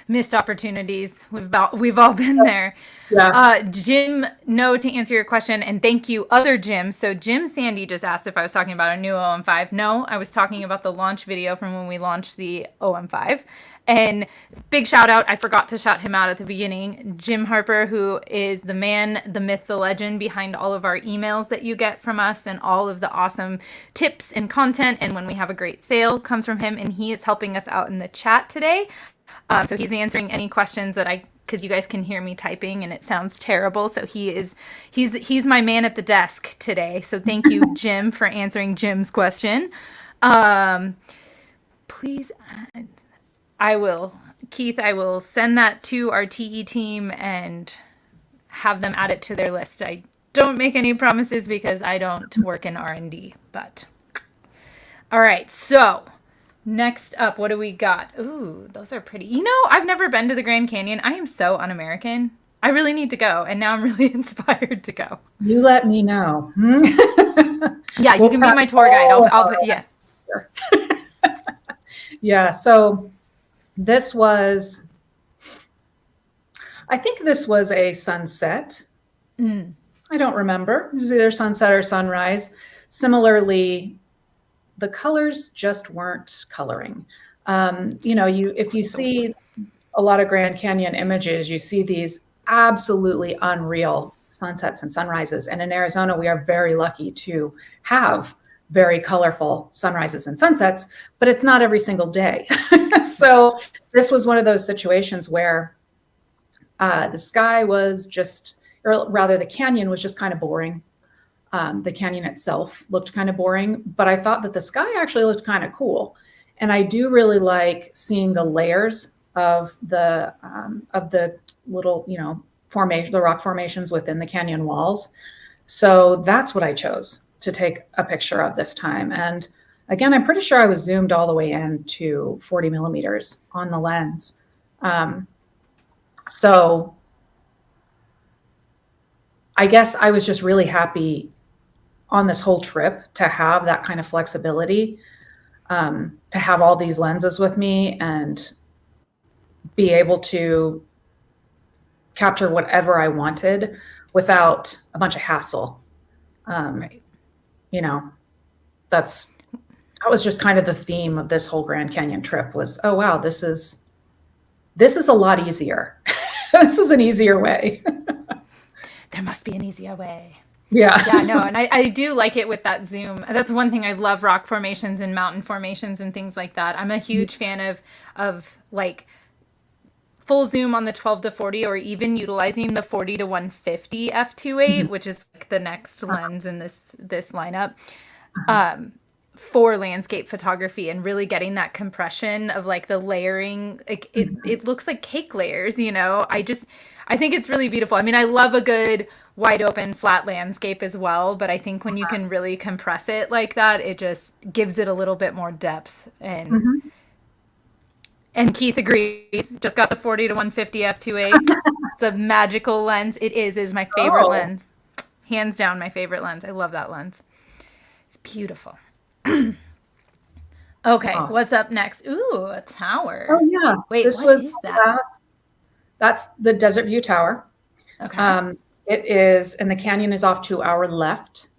Missed opportunities. We've all been there. Yeah. Jim, no, to answer your question, and thank you, other Jim. So Jim Sandy just asked if I was talking about a new OM5. No, I was talking about the launch video from when we launched the OM5. And big shout out, I forgot to shout him out at the beginning, Jim Harper, who is the man, the myth, the legend behind all of our emails that you get from us, and all of the awesome tips and content. And when we have a great sale, comes from him, and he is helping us out in the chat today. So he's answering any questions because you guys can hear me typing and it sounds terrible. So he's my man at the desk today. So thank you, Jim, for answering Jim's question. Please, Keith, I will send that to our TE team and have them add it to their list. I don't make any promises because I don't work in R&D, but all right. So next up, what do we got? Ooh, those are pretty. I've never been to the Grand Canyon. I am so un-American. I really need to go, and now I'm really inspired to go. You let me know. Yeah, you can be my tour guide. I'll put, yeah. Yeah, so I think this was a sunset. I don't remember. It was either sunset or sunrise. Similarly, the colors just weren't coloring. If you see a lot of Grand Canyon images, you see these absolutely unreal sunsets and sunrises. And in Arizona, we are very lucky to have very colorful sunrises and sunsets, but it's not every single day. So this was one of those situations where the sky was or rather the canyon was just kind of boring. The canyon itself looked kind of boring, but I thought that the sky actually looked kind of cool. And I do really like seeing the layers of the little, the rock formations within the canyon walls. So that's what I chose to take a picture of this time. And again, I'm pretty sure I was zoomed all the way in to 40 millimeters on the lens. So I guess I was just really happy on this whole trip to have that kind of flexibility, to have all these lenses with me and be able that capture whatever I wanted without a bunch of hassle. Right. That was just kind of the theme of this whole Grand Canyon trip was, oh, wow, this is a lot easier. This is an easier way. There must be an easier way. Yeah. Yeah, no, and I do like it with that zoom. That's one thing I love, rock formations and mountain formations and things like that. I'm a huge fan of like full zoom on the 12 to 40, or even utilizing the 40 to 150 f2.8, which is like the next lens in this lineup. for landscape photography and really getting that compression of like the layering. Like it looks like cake layers, you know. I think it's really beautiful. I mean, I love a good wide open flat landscape as well, but I think when you can really compress it like that, it just gives it a little bit more depth. And Keith agrees. Just got the 40 to 150 f2.8. It's a magical lens. It is my favorite lens. Hands down my favorite lens. I love that lens. It's beautiful. Okay, awesome. What's up next? Ooh, a tower. Oh yeah. Wait, this what was is that? That's the Desert View Tower. Okay. It is, and the canyon is off to our left.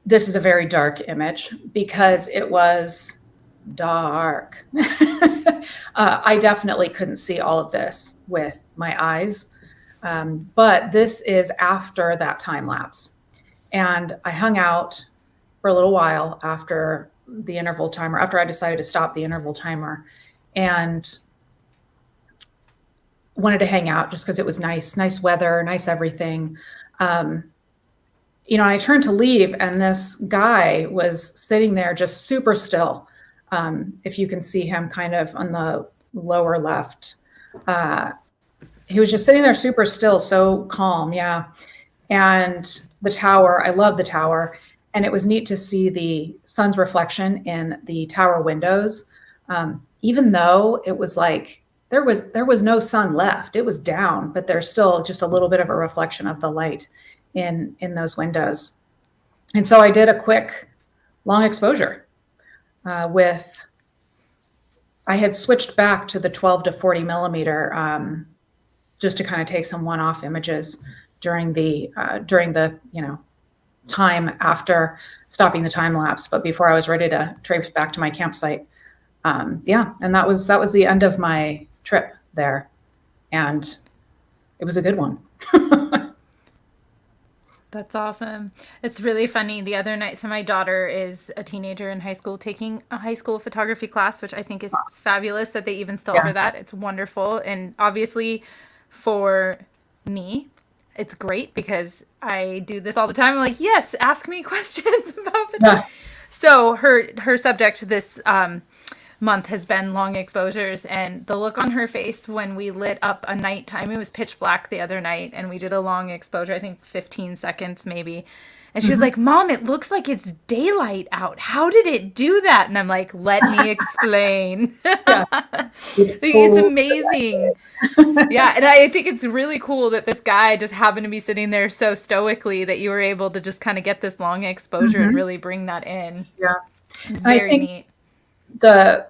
This is a very dark image because it was dark. I definitely couldn't see all of this with my eyes. But this is after that time lapse. And I hung out for a little while after the interval timer, after I decided to stop the interval timer, and wanted to hang out just because it was nice weather, nice everything. You know, I turned to leave and this guy was sitting there just super still. If you can see him kind of on the lower left, he was just sitting there super still, so calm. Yeah. And the tower, I love the tower. And it was neat to see the sun's reflection in the tower windows. Even though it was like, there was no sun left, it was down, but there's still just a little bit of a reflection of the light in those windows. And so I did a quick long exposure I had switched back to the 12 to 40 millimeter just to kind of take some one-off images during the time after stopping the time lapse, but before I was ready to traipse back to my campsite. Yeah, and that was the end of my trip there, and it was a good one. That's awesome. It's really funny. The other night, so my daughter is a teenager in high school taking a high school photography class, which I think is fabulous that they even still offer that. It's wonderful. And obviously for me, it's great because I do this all the time. I'm like, yes, ask me questions about photography. Yeah. So her subject this month has been long exposures, and the look on her face when we lit up a nighttime, it was pitch black the other night, and we did a long exposure, I think 15 seconds maybe. And she was like, Mom, it looks like it's daylight out. How did it do that? And I'm like, let me explain. It's amazing. Yeah. And I think it's really cool that this guy just happened to be sitting there so stoically that you were able to just kind of get this long exposure and really bring that in. Yeah. It's very neat. The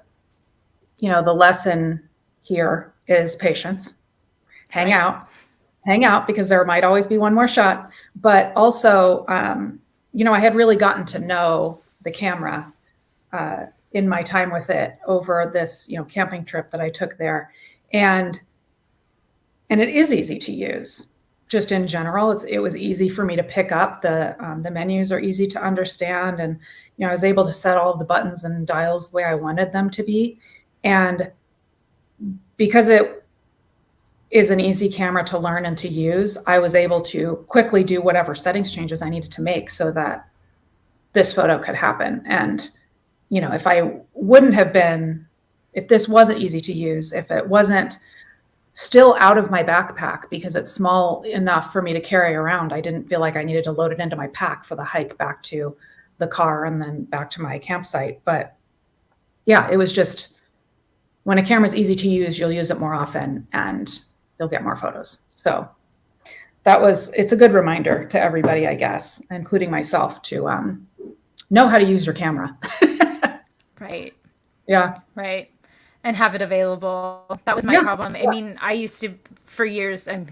lesson here is patience. Hang out because there might always be one more shot. But also, I had really gotten to know the camera in my time with it over this, camping trip that I took there. And it is easy to use. Just in general, it was easy for me to pick up. The menus are easy to understand, and I was able to set all of the buttons and dials the way I wanted them to be. And because it is an easy camera to learn and to use, I was able to quickly do whatever settings changes I needed to make so that this photo could happen. And if this wasn't easy to use, if it wasn't still out of my backpack because it's small enough for me to carry around, I didn't feel like I needed to load it into my pack for the hike back to the car and then back to my campsite. But yeah, it was just, when a camera's easy to use, you'll use it more often and you'll get more photos. So it's a good reminder to everybody, I guess, including myself, to know how to use your camera. Right. Yeah. Right. And have it available. That was my problem. I mean, I used to, for years, I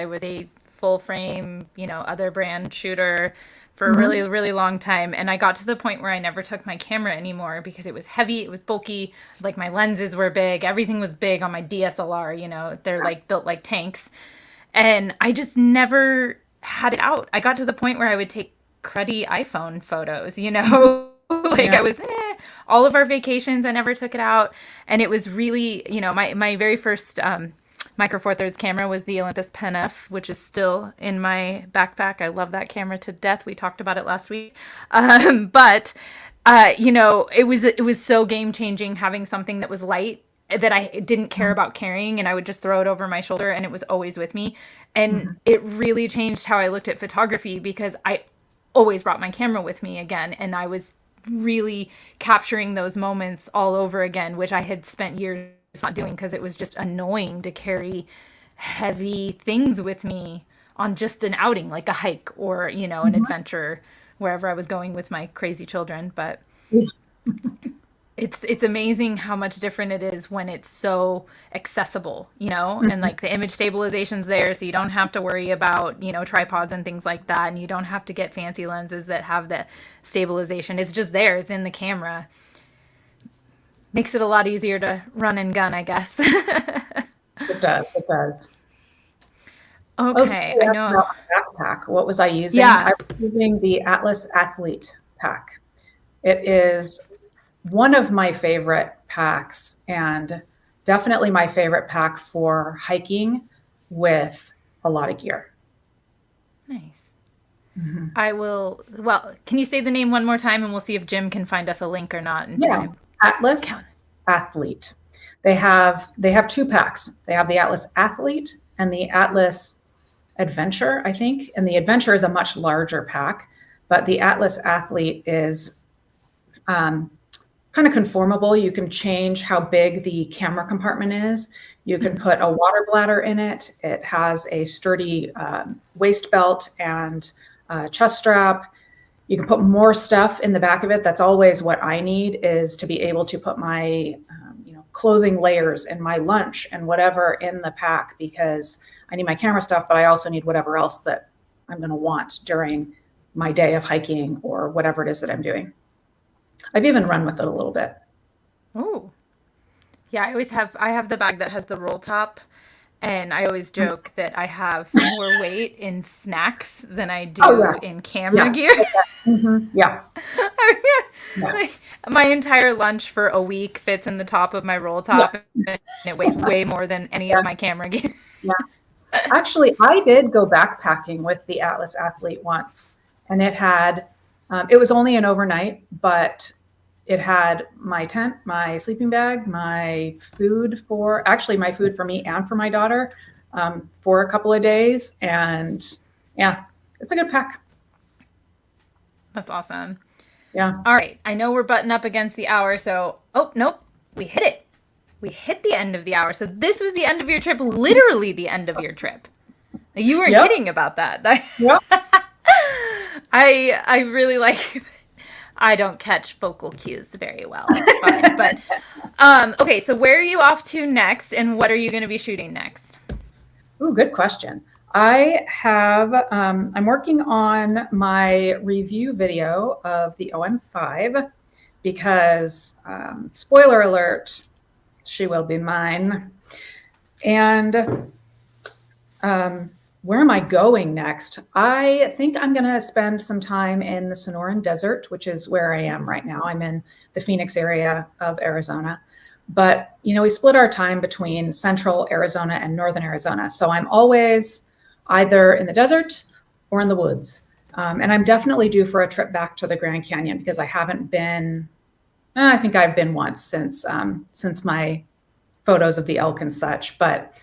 was a full frame, other brand shooter for a really, really long time. And I got to the point where I never took my camera anymore because it was heavy, it was bulky, like my lenses were big, everything was big on my DSLR, they're like built like tanks. And I just never had it out. I got to the point where I would take cruddy iPhone photos, I was, all of our vacations, I never took it out. And it was really, my very first Micro Four Thirds camera was the Olympus Pen F, which is still in my backpack. I love that camera to death. We talked about it last week. But it was so game changing having something that was light that I didn't care about carrying, and I would just throw it over my shoulder, and it was always with me. And it really changed how I looked at photography because I always brought my camera with me again, and I was really capturing those moments all over again, which I had spent years not doing because it was just annoying to carry heavy things with me on just an outing, like a hike or, an adventure wherever I was going with my crazy children. But it's amazing how much different it is when it's so accessible, and like the image stabilization's there, so you don't have to worry about, tripods and things like that, and you don't have to get fancy lenses that have the stabilization. It's just there, it's in the camera. Makes it a lot easier to run and gun, I guess. It does. It does. Okay, so I know. about my backpack. What was I using? Yeah. I was using the Atlas Athlete pack. It is one of my favorite packs, and definitely my favorite pack for hiking with a lot of gear. Nice. Well, can you say the name one more time and we'll see if Jim can find us a link or not in time? Atlas Athlete. They have two packs. They have the Atlas Athlete and the Atlas Adventure, I think. And the Adventure is a much larger pack, but the Atlas Athlete is kind of conformable. You can change how big the camera compartment is. You can put a water bladder in it. It has a sturdy waist belt and chest strap. You can put more stuff in the back of it. That's always what I need, is to be able to put my clothing layers and my lunch and whatever in the pack, because I need my camera stuff, but I also need whatever else that I'm going to want during my day of hiking or whatever it is that I'm doing. I've even run with it a little bit. Oh, yeah. I have the bag that has the roll top, and I always joke that I have more weight in snacks than I do in camera gear. Yeah. Like, my entire lunch for a week fits in the top of my roll top, and it weighs way more than any of my camera gear. Yeah. Actually, I did go backpacking with the Atlas Athlete once, and it was only an overnight, but it had my tent, my sleeping bag, my food for me and for my daughter for a couple of days. And yeah, it's a good pack. That's awesome. Yeah. All right. I know we're butting up against the hour, so, oh, nope, we hit it. We hit the end of the hour. So this was the end of your trip, literally the end of your trip. You weren't kidding about that. Yep. I really like, I don't catch vocal cues very well. It's fine. But, okay, so where are you off to next, and what are you going to be shooting next? Ooh, good question. I'm working on my review video of the OM5 because, spoiler alert, she will be mine. And where am I going next? I think I'm going to spend some time in the Sonoran Desert, which is where I am right now. I'm in the Phoenix area of Arizona. But, we split our time between central Arizona and northern Arizona. So I'm always either in the desert or in the woods. And I'm definitely due for a trip back to the Grand Canyon because I haven't been. I think I've been once since my photos of the elk and such. But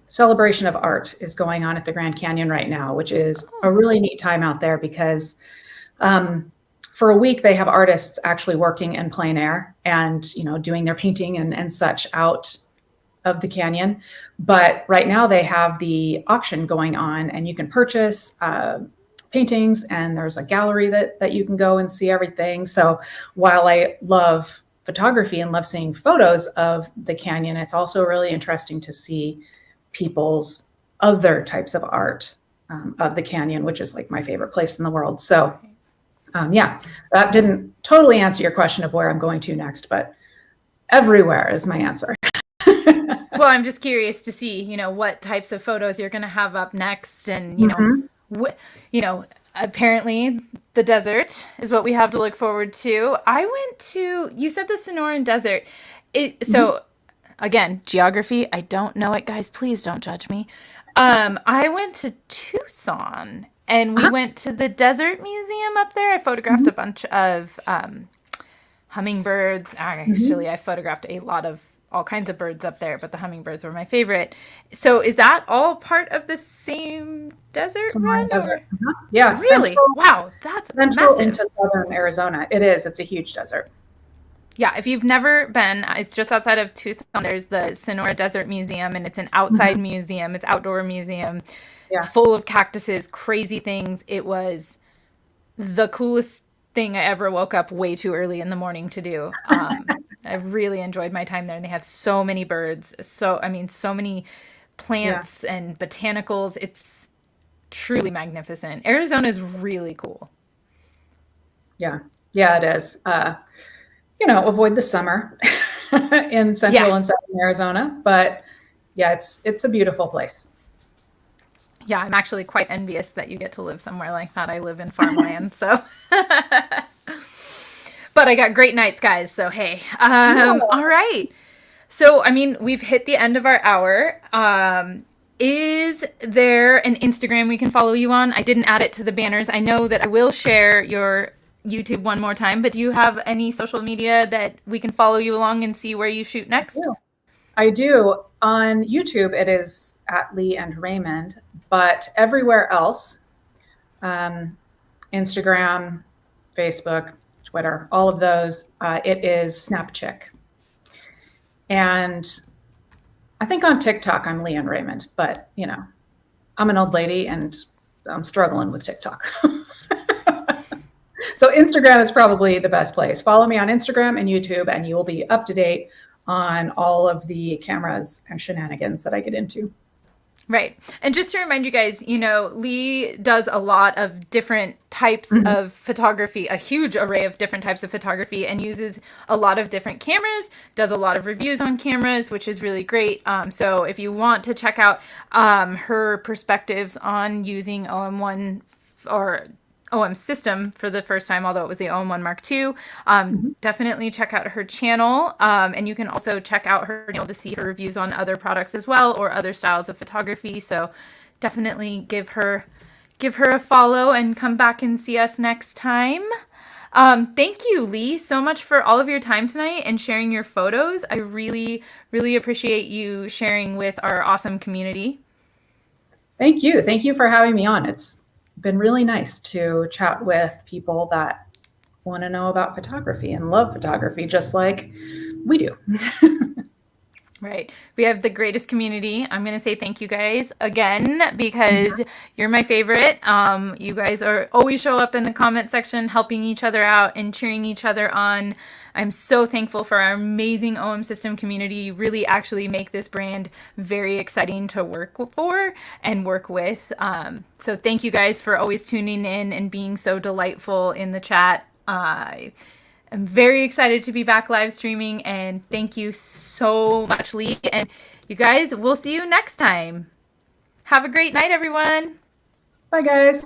Celebration of Art is going on at the Grand Canyon right now, which is a really neat time out there because for a week they have artists actually working in plein air and doing their painting and such out of the canyon. But right now they have the auction going on, and you can purchase paintings, and there's a gallery that you can go and see everything. So while I love photography and love seeing photos of the canyon, it's also really interesting to see people's other types of art of the canyon, which is like my favorite place in the world. So yeah, that didn't totally answer your question of where I'm going to next, but everywhere is my answer. Well, I'm just curious to see, what types of photos you're going to have up next. And, apparently the desert is what we have to look forward to. I went to, you said the Sonoran Desert. So again, geography, I don't know it, guys. Please don't judge me. I went to Tucson and we Uh-huh. went to the desert museum up there. I photographed Mhm. a bunch of hummingbirds. Mhm. Actually, I photographed a lot of all kinds of birds up there, but the hummingbirds were my favorite. So is that all part of the same desert Samoan run Desert. or Uh-huh. Yeah, really? Wow, that's central massive. into southern Arizona. It is. It's a huge desert. Yeah, if you've never been, it's just outside of Tucson. There's the Sonora Desert Museum, and it's an outside Mhm. museum. It's outdoor museum, Yeah. full of cactuses, crazy things. It was the coolest thing I ever woke up way too early in the morning to do. I really enjoyed my time there, and they have so many birds. So I mean, so many Yeah. plants and botanicals. It's truly magnificent. Arizona is really cool. Yeah. Yeah, it is. Avoid the summer in Yeah, central and southern Arizona, but yeah, it's a beautiful place. yeah, I'm actually quite envious that you get to live somewhere like that. I live in farmland, so. But I got great nights, guys. So hey, Yeah. all right. So I mean, we've hit the end of our hour. Is there an Instagram we can follow you on? I didn't add it to the banners. I know that I will share your YouTube one more time, but do you have any social media that we can follow you along and see where you shoot next? Yeah. I do. On YouTube, it is at Leigh and Raymond, but everywhere else, um, Instagram, Facebook, Twitter, all of those, it is Snapchick. And I think on TikTok, I'm Leigh and Raymond, but I'm an old lady and I'm struggling with TikTok. So Instagram is probably the best place. Follow me on Instagram and YouTube, and you will be up to date on all of the cameras and shenanigans that I get into. Right. And just to remind you guys, Leigh does a lot of different types Mhm. of photography, a huge array of different types of photography, and uses a lot of different cameras, does a lot of reviews on cameras, which is really great. So if you want to check out her perspectives on using OM1 or OM system for the first time, although it was the OM1 Mark II. Mhm. Definitely check out her channel. And you can also check out her channel to see her reviews on other products as well or other styles of photography. So definitely give her a follow and come back and see us next time. Thank you, Leigh, so much for all of your time tonight and sharing your photos. I really, really appreciate you sharing with our awesome community. Thank you. Thank you for having me on. It's been really nice to chat with people that want to know about photography and love photography just like we do. Right. We have the greatest community. I'm going to say thank you guys again because you're my favorite. You guys are always show up in the comment section, helping each other out and cheering each other on. I'm so thankful for our amazing OM System community. You really actually make this brand very exciting to work for and work with. So thank you guys for always tuning in and being so delightful in the chat. I'm very excited to be back live streaming, and thank you so much, Leigh. And you guys, we'll see you next time. Have a great night, everyone. Bye, guys.